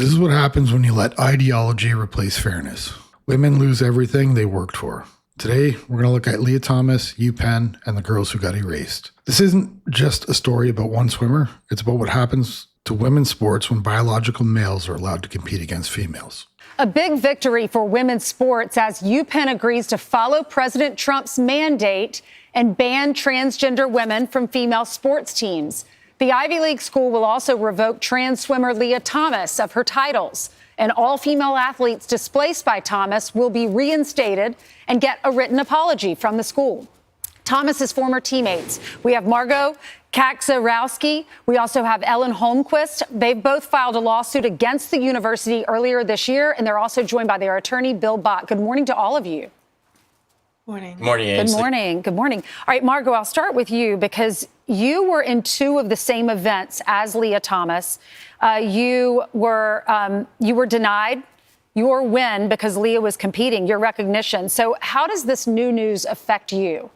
This is what happens when you let ideology replace fairness. Women lose everything they worked for. Today, we're going to look at Lia Thomas, UPenn, and the girls who got erased. This isn't just a story about one swimmer. It's about what happens to women's sports when biological males are allowed to compete against females. A big victory for women's sports as UPenn agrees to follow President Trump's mandate and ban transgender women from female sports teams. The Ivy League school will also revoke trans swimmer Lia Thomas of her titles. And all female athletes displaced by Thomas will be reinstated and get a written apology from the school. Thomas's former teammates. We have Margot Kaczorowski. We also have Ellen Holmquist. They've both filed a lawsuit against the university earlier this year, and they're also joined by their attorney, Bill Bott. Good morning to all of you. Morning. Good morning, Ainsley. Good morning. Good morning. All right, Margot, I'll start with you because you were in two of the same events as Lia Thomas. You were denied your win because Lia was competing, your recognition. So how does this new news affect you?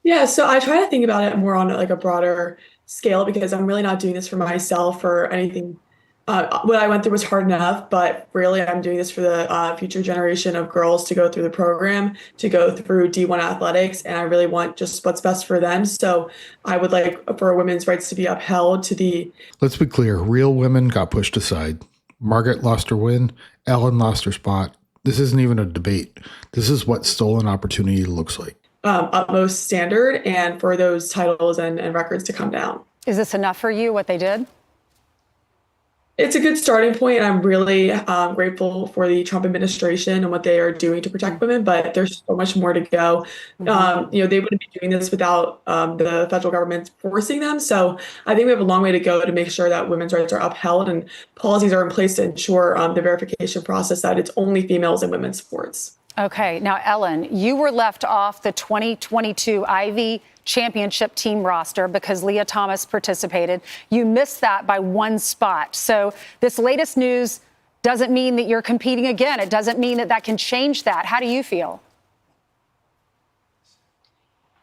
Yeah, so I try to think about it more on like a broader scale because I'm really not doing this for myself or anything. What I went through was hard enough, but really I'm doing this for the future generation of girls to go through the program, to go through D1 athletics, and I really want just what's best for them. So I would like for women's rights to be upheld to the... Let's be clear, real women got pushed aside. Margaret lost her win, Ellen lost her spot. This isn't even a debate. This is what stolen opportunity looks like. Utmost standard and for those titles and records to come down. Is this enough for you, what they did? It's a good starting point, and I'm really grateful for the Trump administration and what they are doing to protect women, but there's so much more to go. They wouldn't be doing this without the federal government forcing them. So I think we have a long way to go to make sure that women's rights are upheld and policies are in place to ensure the verification process that it's only females in women's sports. Okay. Now, Ellen, you were left off the 2022 Ivy Championship team roster because Lia Thomas participated. You missed that by one spot. So this latest news doesn't mean that you're competing again. It doesn't mean that can change that. How do you feel?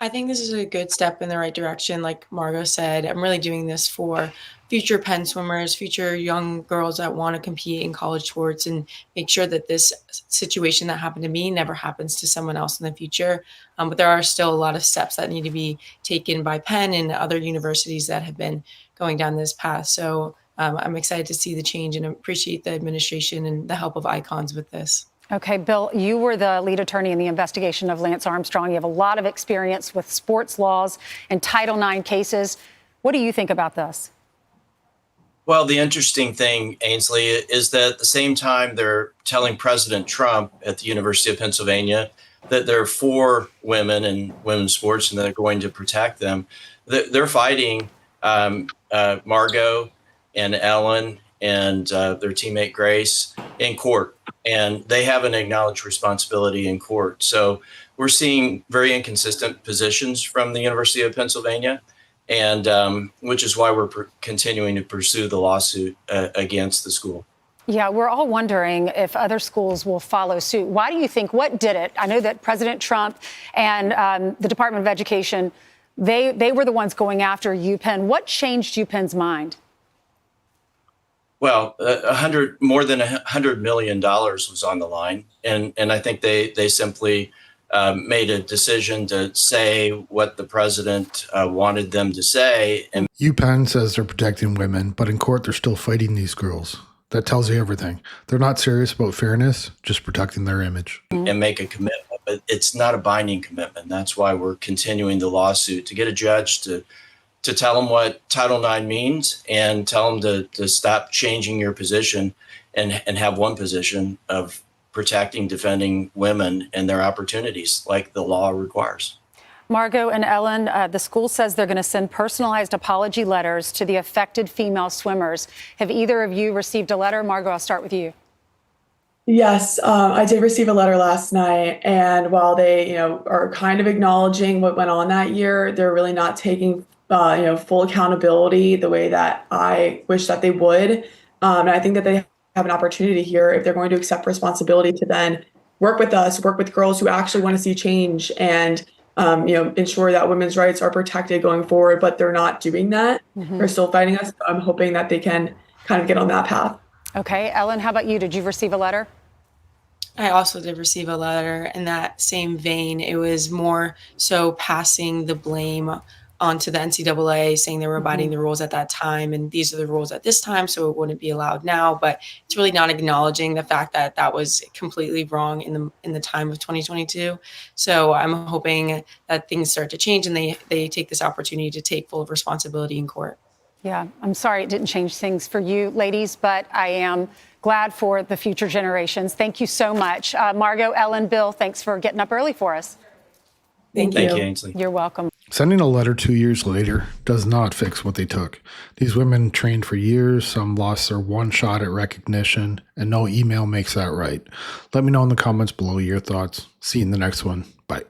I think this is a good step in the right direction. Like Margot said, I'm really doing this for future Penn swimmers, future young girls that want to compete in college sports and make sure that this situation that happened to me never happens to someone else in the future. But there are still a lot of steps that need to be taken by Penn and other universities that have been going down this path. So I'm excited to see the change and appreciate the administration and the help of icons with this. Okay, Bill, you were the lead attorney in the investigation of Lance Armstrong. You have a lot of experience with sports laws and Title IX cases. What do you think about this? Well, the interesting thing, Ainsley, is that at the same time they're telling President Trump at the University of Pennsylvania that they're for women and women's sports and they're going to protect them. They're fighting Margot and Ellen and their teammate Grace in court, and they have an acknowledged responsibility in court. So we're seeing very inconsistent positions from the University of Pennsylvania, and which is why we're continuing to pursue the lawsuit against the school. Yeah, we're all wondering if other schools will follow suit. Why do you think, what did it? I know that President Trump and the Department of Education, they were the ones going after UPenn. What changed UPenn's mind? Well, more than $100 million was on the line. And I think they simply made a decision to say what the president wanted them to say. And UPenn says they're protecting women, but in court, they're still fighting these girls. That tells you everything. They're not serious about fairness, just protecting their image. And make a commitment, but it's not a binding commitment. That's why we're continuing the lawsuit, to get a judge to tell them what Title IX means and tell them to stop changing your position and have one position of protecting, defending women and their opportunities like the law requires. Margot and Ellen, the school says they're going to send personalized apology letters to the affected female swimmers. Have either of you received a letter? Margot, I'll start with you. Yes, I did receive a letter last night, and while they, are kind of acknowledging what went on that year, they're really not taking full accountability the way that I wish that they would. And I think that they have an opportunity here, if they're going to accept responsibility, to then work with us, work with girls who actually want to see change and, ensure that women's rights are protected going forward, but they're not doing that. They're still fighting us. I'm hoping that they can kind of get on that path. Okay, Ellen, how about you? Did you receive a letter? I also did receive a letter in that same vein. It was more so passing the blame onto the NCAA, saying they were abiding the rules at that time, and these are the rules at this time, so it wouldn't be allowed now. But it's really not acknowledging the fact that that was completely wrong in the time of 2022. So I'm hoping that things start to change and they take this opportunity to take full responsibility in court. Yeah, I'm sorry it didn't change things for you ladies, but I am glad for the future generations. Thank you so much. Margot, Ellen, Bill, thanks for getting up early for us. Thank Thank you. you, Ainsley. You're welcome. Sending a letter 2 years later does not fix what they took. These women trained for years, some lost their one shot at recognition, and no email makes that right. Let me know in the comments below your thoughts. See you in the next one. Bye.